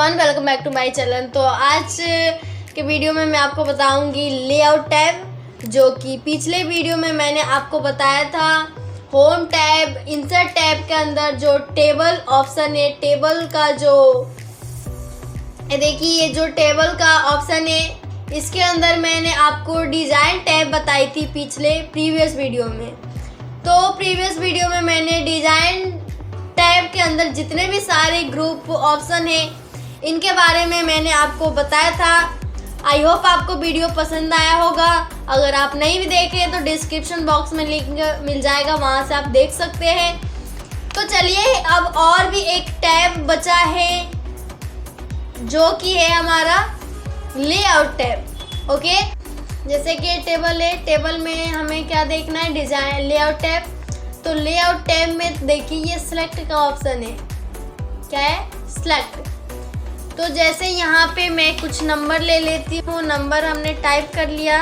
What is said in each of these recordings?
Everyone, welcome back to my channel. तो आज के वीडियो में मैं आपको बताऊंगी लेआउट टैब, जो कि पिछले वीडियो में मैंने आपको बताया था। होम टैब, इंसर्ट टैब के अंदर जो टेबल ऑप्शन है, टेबल का जो देखिए ये जो टेबल का ऑप्शन है, इसके अंदर मैंने आपको डिज़ाइन टैब बताई थी प्रीवियस वीडियो में। तो प्रीवियस वीडियो में मैंने डिज़ाइन टैब के अंदर जितने भी सारे ग्रुप ऑप्शन हैं, इनके बारे में मैंने आपको बताया था। आई होप आपको वीडियो पसंद आया होगा। अगर आप नहीं भी देखे तो डिस्क्रिप्शन बॉक्स में लिंक मिल जाएगा, वहाँ से आप देख सकते हैं। तो चलिए, अब और भी एक टैब बचा है, जो कि है हमारा लेआउट टैब। ओके, जैसे कि टेबल है, टेबल में हमें क्या देखना है, डिज़ाइन लेआउट टैब। तो लेआउट टैब में देखिए ये सिलेक्ट का ऑप्शन है। क्या है? सिलेक्ट। तो जैसे यहाँ पे मैं कुछ नंबर ले लेती हूँ, नंबर हमने टाइप कर लिया।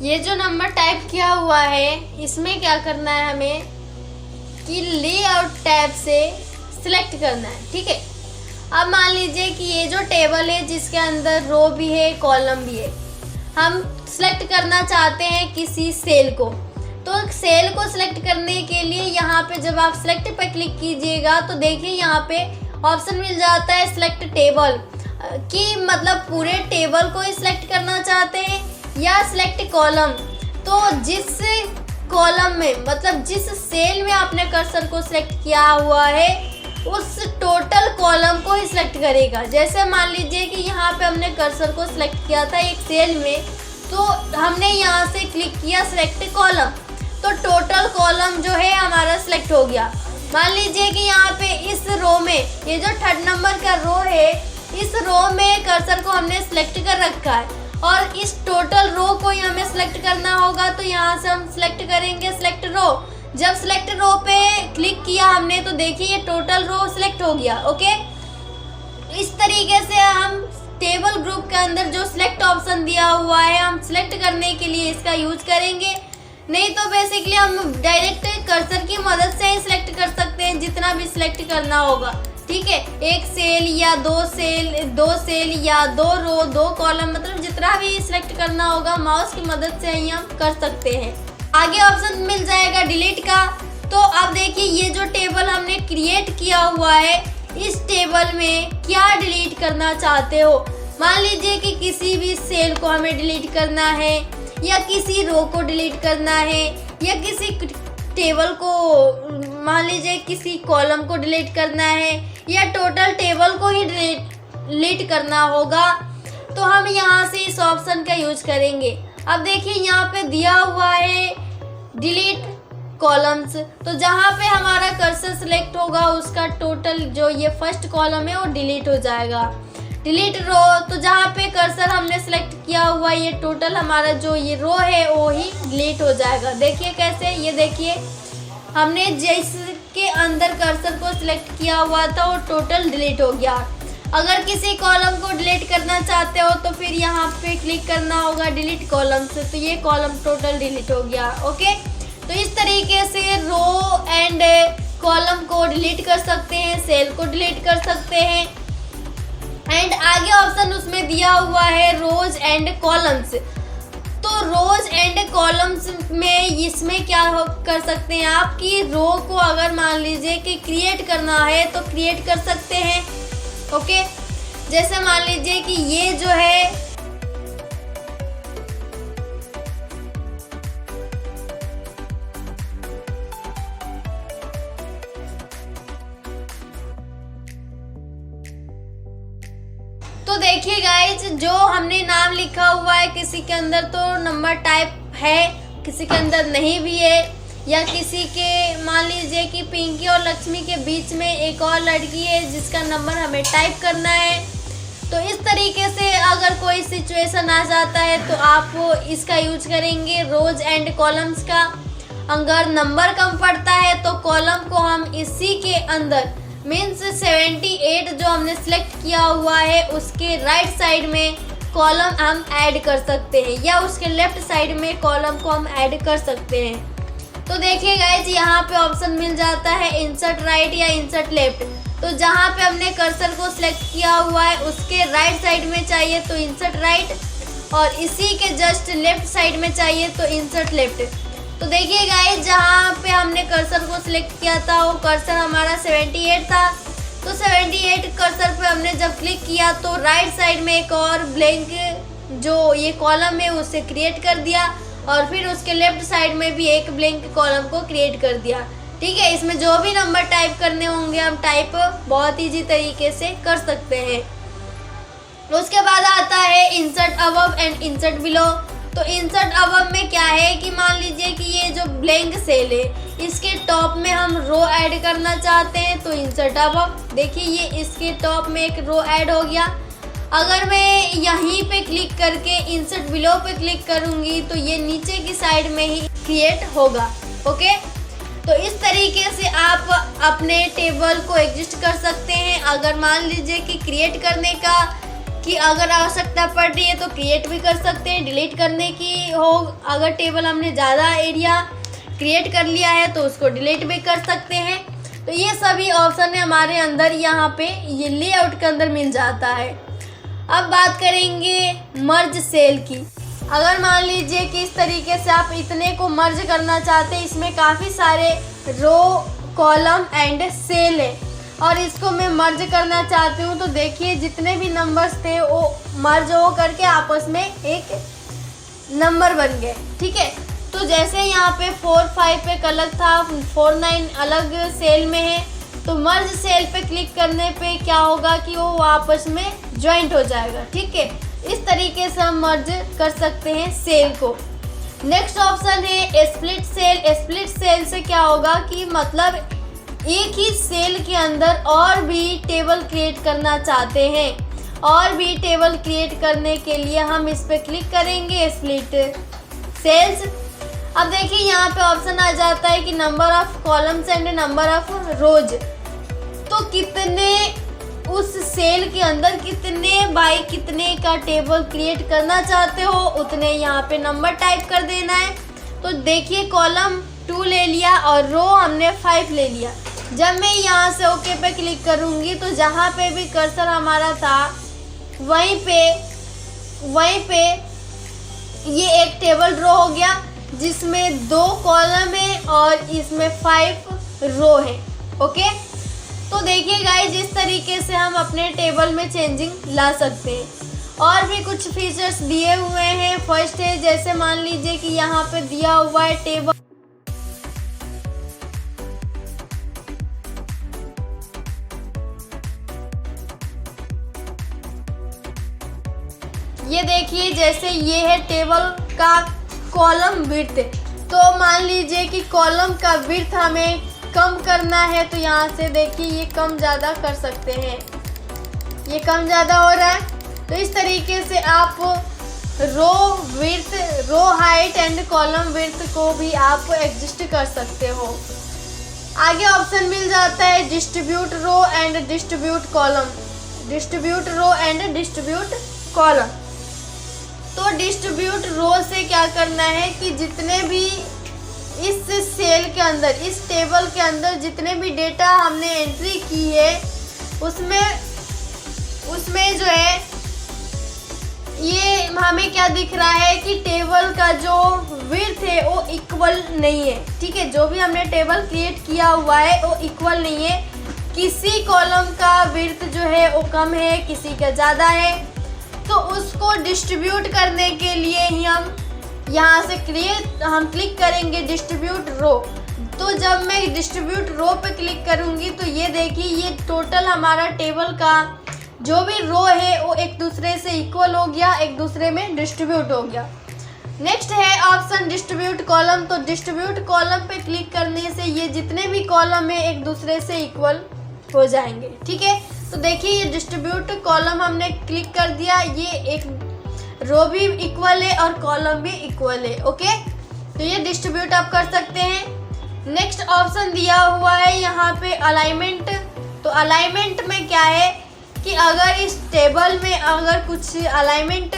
ये जो नंबर टाइप किया हुआ है, इसमें क्या करना है हमें कि लेआउट टैब से सिलेक्ट करना है। ठीक है, अब मान लीजिए कि ये जो टेबल है, जिसके अंदर रो भी है, कॉलम भी है, हम सिलेक्ट करना चाहते हैं किसी सेल को। तो सेल को सिलेक्ट करने के लिए यहाँ पे जब आप सिलेक्ट पर क्लिक कीजिएगा तो देखिए यहाँ पे ऑप्शन मिल जाता है सिलेक्ट टेबल, कि मतलब पूरे टेबल को ही सिलेक्ट करना चाहते हैं या सिलेक्ट कॉलम। तो जिस कॉलम में, मतलब जिस सेल में आपने कर्सर को सिलेक्ट किया हुआ है, उस टोटल कॉलम को ही सिलेक्ट करेगा। जैसे मान लीजिए कि यहाँ पे हमने कर्सर को सिलेक्ट किया था एक सेल में, तो हमने यहाँ से क्लिक किया सिलेक्ट कॉलम, तो टोटल कॉलम जो है हमारा सिलेक्ट हो गया। मान लीजिए कि यहाँ पे इस रो में, ये जो 3rd नंबर का रो है, इस रो में कर्सर को हमने सिलेक्ट कर रखा है और इस टोटल रो को ही हमें सिलेक्ट करना होगा। तो यहाँ से हम सिलेक्ट करेंगे सिलेक्ट रो। जब सिलेक्ट रो पे क्लिक किया हमने, तो देखिए ये टोटल रो सिलेक्ट हो गया। ओके, इस तरीके से हम टेबल ग्रुप के अंदर जो सिलेक्ट ऑप्शन दिया हुआ है, हम सिलेक्ट करने के लिए इसका यूज करेंगे। नहीं तो बेसिकली हम डायरेक्ट कर्सर की मदद से ही सिलेक्ट कर सकते हैं, जितना भी सिलेक्ट करना होगा। ठीक है, एक सेल या दो सेल या 2 रो 2 कॉलम, मतलब जितना भी सिलेक्ट करना होगा माउस की मदद से ही हम कर सकते हैं। आगे ऑप्शन मिल जाएगा डिलीट का। तो अब देखिए ये जो टेबल हमने क्रिएट किया हुआ है, इस टेबल में क्या डिलीट करना चाहते हो। मान लीजिए कि किसी भी सेल को हमें डिलीट करना है, या किसी रो को डिलीट करना है, या किसी टेबल को, मान लीजिए किसी कॉलम को डिलीट करना है, या टोटल टेबल को ही डिलीट करना होगा। तो हम यहाँ से इस ऑप्शन का यूज करेंगे। अब देखिए यहाँ पे दिया हुआ है डिलीट कॉलम्स, तो जहाँ पे हमारा कर्सर सिलेक्ट होगा उसका टोटल जो ये फर्स्ट कॉलम है वो डिलीट हो जाएगा। डिलीट रो, तो जहाँ पे कर्सर हमने सिलेक्ट किया हुआ, ये टोटल हमारा जो ये रो है वो ही डिलीट हो जाएगा। देखिए कैसे, ये देखिए हमने जिसके अंदर कर्सर को सिलेक्ट किया हुआ था वो टोटल डिलीट हो गया। अगर किसी कॉलम को डिलीट करना चाहते हो तो फिर यहाँ पे क्लिक करना होगा डिलीट कॉलम से, तो ये कॉलम टोटल डिलीट हो गया। ओके, तो इस तरीके से रो एंड कॉलम को डिलीट कर सकते हैं, सेल को डिलीट कर सकते हैं। एंड आगे ऑप्शन उसमें दिया हुआ है रोज एंड कॉलम्स। तो रोज एंड कॉलम्स में इसमें क्या कर सकते हैं आप, कि रो को अगर मान लीजिए कि क्रिएट करना है तो क्रिएट कर सकते हैं। ओके, जैसे मान लीजिए कि ये जो है, तो देखिए गाइज, जो हमने नाम लिखा हुआ है, किसी के अंदर तो नंबर टाइप है, किसी के अंदर नहीं भी है, या किसी के, मान लीजिए कि पिंकी और लक्ष्मी के बीच में एक और लड़की है जिसका नंबर हमें टाइप करना है। तो इस तरीके से अगर कोई सिचुएशन आ जाता है तो आप इसका यूज करेंगे रोज एंड कॉलम्स का। अगर नंबर कम पड़ता है तो कॉलम को हम इसी के अंदर मीन्स 78 जो हमने सेलेक्ट किया हुआ है उसके राइट साइड में कॉलम हम ऐड कर सकते हैं या उसके लेफ्ट साइड में कॉलम को हम ऐड कर सकते हैं। तो देखिए गाइज यहाँ पे ऑप्शन मिल जाता है इंसर्ट राइट या इंसर्ट लेफ्ट। तो जहाँ पे हमने कर्सर को सिलेक्ट किया हुआ है उसके राइट साइड में चाहिए तो इंसर्ट राइट, और इसी के जस्ट लेफ्ट साइड में चाहिए तो इंसर्ट लेफ्ट। तो देखिए गाइस जहाँ पे हमने कर्सर को सिलेक्ट किया था वो कर्सर हमारा 78 था। तो 78 कर्सर पे हमने जब क्लिक किया तो राइट साइड में एक और ब्लैंक जो ये कॉलम है उसे क्रिएट कर दिया, और फिर उसके लेफ्ट साइड में भी एक ब्लैंक कॉलम को क्रिएट कर दिया। ठीक है, इसमें जो भी नंबर टाइप करने होंगे हम टाइप बहुत ईजी तरीके से कर सकते हैं। उसके बाद आता है insert above and insert below. तो इंसर्ट अबव में क्या है कि मान लीजिए कि ये जो ब्लैंक सेल है इसके टॉप में हम रो ऐड करना चाहते हैं तो इंसर्ट अबव। देखिए ये इसके टॉप में एक रो ऐड हो गया। अगर मैं यहीं पे क्लिक करके इंसर्ट बिलो पे क्लिक करूँगी तो ये नीचे की साइड में ही क्रिएट होगा। ओके, तो इस तरीके से आप अपने टेबल को एडजस्ट कर सकते हैं। अगर मान लीजिए कि क्रिएट करने का कि अगर आवश्यकता पड़ रही है तो क्रिएट भी कर सकते हैं, डिलीट करने की हो अगर टेबल हमने ज़्यादा एरिया क्रिएट कर लिया है तो उसको डिलीट भी कर सकते हैं। तो ये सभी ऑप्शन हमारे अंदर यहाँ पे ये लेआउट के अंदर मिल जाता है। अब बात करेंगे मर्ज सेल की। अगर मान लीजिए कि इस तरीके से आप इतने को मर्ज करना चाहते हैं, इसमें काफ़ी सारे रो कॉलम एंड सेल है और इसको मैं मर्ज करना चाहती हूँ। तो देखिए जितने भी नंबर्स थे वो मर्ज हो करके आपस में एक नंबर बन गए। ठीक है, तो जैसे यहाँ पे 4 5 एक अलग था, 4 9 अलग सेल में है, तो मर्ज सेल पे क्लिक करने पे क्या होगा कि वो आपस में ज्वाइंट हो जाएगा। ठीक है, इस तरीके से हम मर्ज कर सकते हैं सेल को। नेक्स्ट ऑप्शन है स्प्लिट सेल। स्प्लिट सेल से क्या होगा कि मतलब एक ही सेल के अंदर और भी टेबल क्रिएट करना चाहते हैं, और भी टेबल क्रिएट करने के लिए हम इस पर क्लिक करेंगे स्प्लिट सेल्स। अब देखिए यहाँ पे ऑप्शन आ जाता है कि number of columns and number of रोज। तो कितने उस सेल के अंदर कितने बाई कितने का टेबल क्रिएट करना चाहते हो उतने यहाँ पे नंबर टाइप कर देना है। तो देखिए कॉलम 2 ले लिया और रो हमने 5 ले लिया। जब मैं यहाँ से ओके पे क्लिक करूँगी तो जहाँ पे भी कर्सर हमारा था वहीं पे ये एक टेबल ड्रॉ हो गया जिसमें 2 कॉलम है और इसमें 5 रो है। ओके, तो देखिए गाइस इस तरीके से हम अपने टेबल में चेंजिंग ला सकते हैं। और भी कुछ फीचर्स दिए हुए हैं। फर्स्ट है जैसे मान लीजिए कि यहाँ पे दिया हुआ है टेबल, ये देखिए जैसे ये है टेबल का कॉलम विड्थ। तो मान लीजिए कि कॉलम का विड्थ हमें कम करना है तो यहाँ से देखिए ये कम ज़्यादा कर सकते हैं, ये कम ज़्यादा हो रहा है। तो इस तरीके से आप row width, row height and column width को भी आप एडजस्ट कर सकते हो। आगे ऑप्शन मिल जाता है distribute row and distribute column. Distribute row and distribute column. तो डिस्ट्रीब्यूट रो से क्या करना है कि जितने भी इस सेल के अंदर, इस टेबल के अंदर जितने भी डेटा हमने एंट्री की है उसमें जो है ये हमें क्या दिख रहा है कि टेबल का जो विड्थ है वो इक्वल नहीं है। ठीक है, जो भी हमने टेबल क्रिएट किया हुआ है वो इक्वल नहीं है। किसी कॉलम का विड्थ जो है वो कम है, किसी का ज़्यादा है। तो उसको डिस्ट्रीब्यूट करने के लिए ही हम यहाँ से हम क्लिक करेंगे डिस्ट्रीब्यूट रो। तो जब मैं डिस्ट्रीब्यूट रो पे क्लिक करूँगी तो ये देखिए ये टोटल हमारा टेबल का जो भी रो है वो एक दूसरे से इक्वल हो गया, एक दूसरे में डिस्ट्रीब्यूट हो गया। नेक्स्ट है ऑप्शन डिस्ट्रीब्यूट कॉलम। तो डिस्ट्रीब्यूट कॉलम पे क्लिक करने से ये जितने भी कॉलम है एक दूसरे से इक्वल हो जाएंगे। ठीक है, तो देखिए ये डिस्ट्रीब्यूट कॉलम हमने क्लिक कर दिया, ये एक रो भी इक्वल है और कॉलम भी इक्वल है। ओके, तो ये डिस्ट्रीब्यूट आप कर सकते हैं। नेक्स्ट ऑप्शन दिया हुआ है यहाँ पे अलाइनमेंट। तो अलाइनमेंट में क्या है कि अगर इस टेबल में अगर कुछ अलाइनमेंट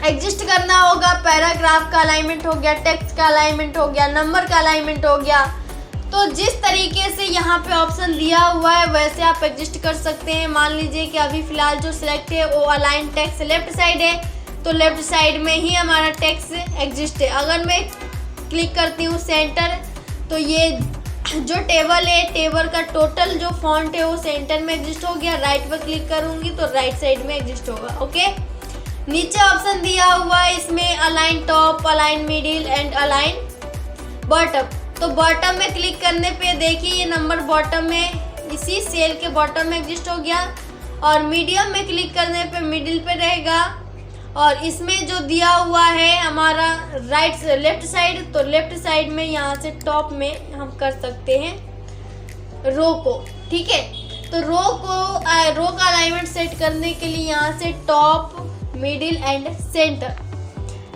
एग्जिस्ट करना होगा, पैराग्राफ का अलाइनमेंट हो गया, टेक्स्ट का अलाइनमेंट हो गया, नंबर का अलाइनमेंट हो गया, तो जिस तरीके से यहाँ पे ऑप्शन दिया हुआ है वैसे आप एग्जिस्ट कर सकते हैं। मान लीजिए कि अभी फ़िलहाल जो सिलेक्ट है वो अलाइन टेक्स्ट लेफ्ट साइड है, तो लेफ्ट साइड में ही हमारा टेक्स्ट एग्जिस्ट है। अगर मैं क्लिक करती हूँ सेंटर, तो ये जो टेबल है, टेबल का टोटल जो फॉन्ट है वो सेंटर में एग्जिस्ट हो गया। राइट पर क्लिक करूँगी तो राइट साइड में एग्जिस्ट होगा। ओके, नीचे ऑप्शन दिया हुआ है इसमें align top, align middle and align bottom. तो बॉटम में क्लिक करने पे देखिए ये नंबर बॉटम में इसी सेल के बॉटम में एग्जिस्ट हो गया, और मीडियम में क्लिक करने पे मिडिल पे रहेगा, और इसमें जो दिया हुआ है हमारा लेफ्ट साइड, तो लेफ्ट साइड में यहाँ से टॉप में हम कर सकते हैं रो को। ठीक है, तो रो का अलाइनमेंट सेट करने के लिए यहाँ से top, middle and centre.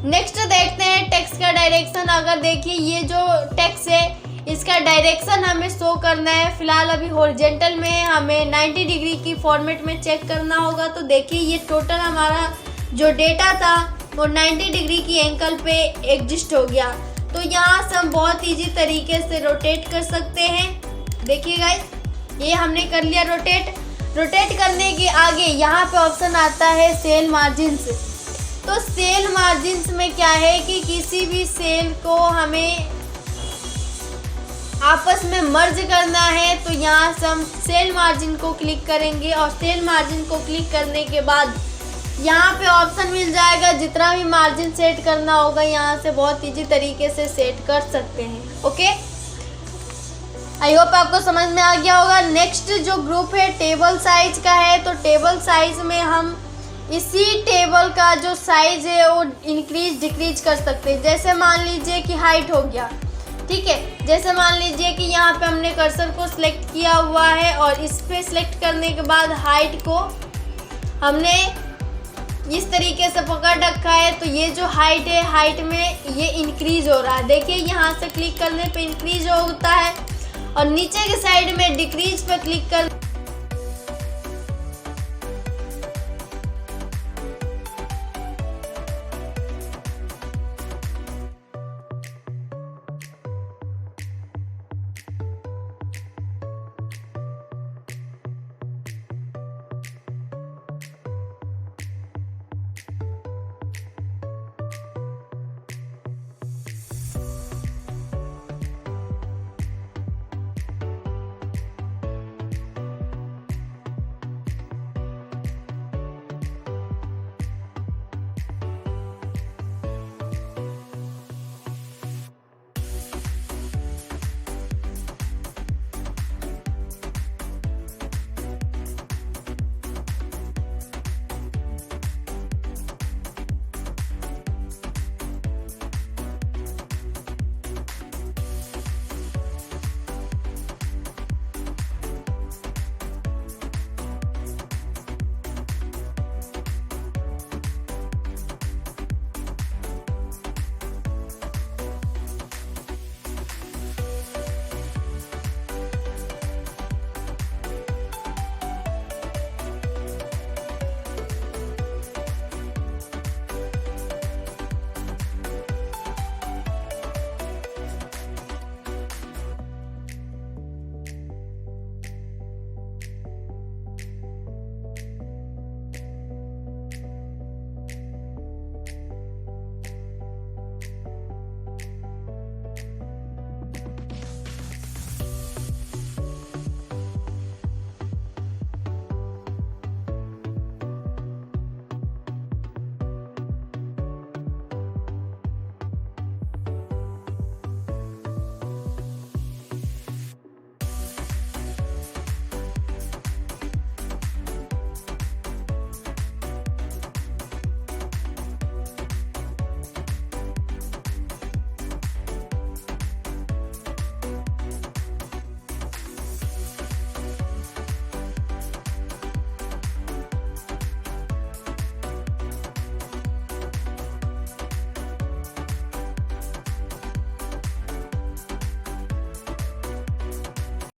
Next देखते हैं टेक्स्ट का डायरेक्शन। अगर देखिए ये जो टेक्स्ट है इसका डायरेक्शन हमें शो करना है। फिलहाल अभी हॉरिजॉन्टल में हमें 90 डिग्री की फॉर्मेट में चेक करना होगा। तो देखिए ये टोटल हमारा जो डेटा था वो 90 डिग्री की एंगल पे एग्जिस्ट हो गया। तो यहाँ से हम बहुत ईजी तरीके से रोटेट कर सकते हैं। देखिए गाइस, ये हमने कर लिया रोटेट करने के आगे यहाँ पे ऑप्शन आता है सेल मार्जिन्स। तो सेल मार्जिन्स में क्या है कि किसी भी सेल को हमें आपस में मर्ज करना है, तो यहाँ से हम सेल मार्जिन को क्लिक करेंगे, और सेल मार्जिन को क्लिक करने के बाद यहाँ पे ऑप्शन मिल जाएगा। जितना भी मार्जिन सेट करना होगा यहाँ से बहुत इजी तरीके से सेट कर सकते हैं। ओके, आई होप आपको समझ में आ गया होगा। नेक्स्ट जो ग्रुप है टेबल साइज का है। तो टेबल साइज में हम इसी टेबल का जो साइज है वो इंक्रीज डिक्रीज कर सकते हैं। जैसे मान लीजिए कि हाइट हो गया, ठीक है, जैसे मान लीजिए कि यहाँ पे हमने कर्सर को सिलेक्ट किया हुआ है, और इस पे सिलेक्ट करने के बाद हाइट को हमने इस तरीके से पकड़ रखा है। तो ये जो हाइट है, हाइट में ये इंक्रीज हो रहा है। देखिए यहाँ से क्लिक करने पे इंक्रीज होता है, और नीचे के साइड में डिक्रीज पे क्लिक कर